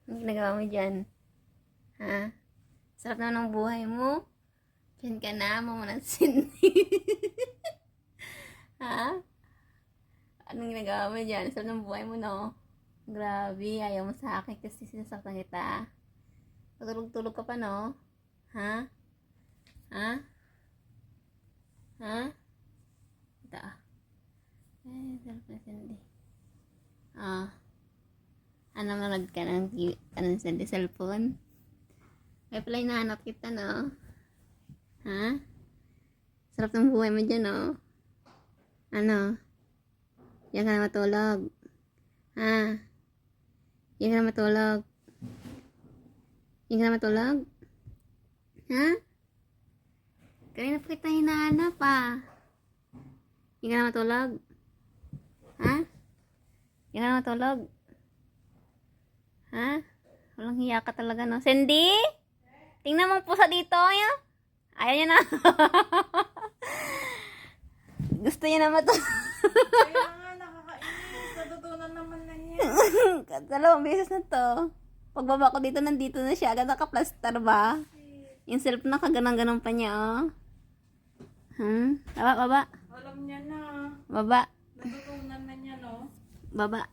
Anong ginagawa mo dyan? Ha? Sarap naman ng buhay mo. Diyan ka na, mamanansin. Ha? Anong ginagawa mo dyan? Sarap ng buhay mo, no? Grabe, ayaw mo sa akin kasi sinasaktan kita. Patulog-tulog ka pa, no? Ha? Ha? Ha? Ito, ah. Ay, sarap na Cindy. Ah. Ano, manood ka ng TV, ano, Cindy, cellphone? Kaya pala hinahanap kita, no? Ha? Sarap ng buhay mo dyan, no? Ano? Diyan ka na matulog. Ha? Diyan ka na matulog. Diyan ka na matulog? Ha? Kanina pa kita hinahanap, ah. Diyan ka na matulog? Ha? Diyan ka na matulog? Ha? Walang hiya ka talaga, no? Cindy? Tingnan mo ang pusa dito, ya. Ayaw niya na. Gusto niya na matulog. Kaya nga, nakakainis. Natutunan naman na niya. Dalawang beses na to. Pagbaba ko dito, nandito na siya. Agad naka-plaster ba? Yung self na kaganang-ganang pa niya, oh. Baba, baba. Alam niya na. Baba. Natutunan na niya, no? Baba.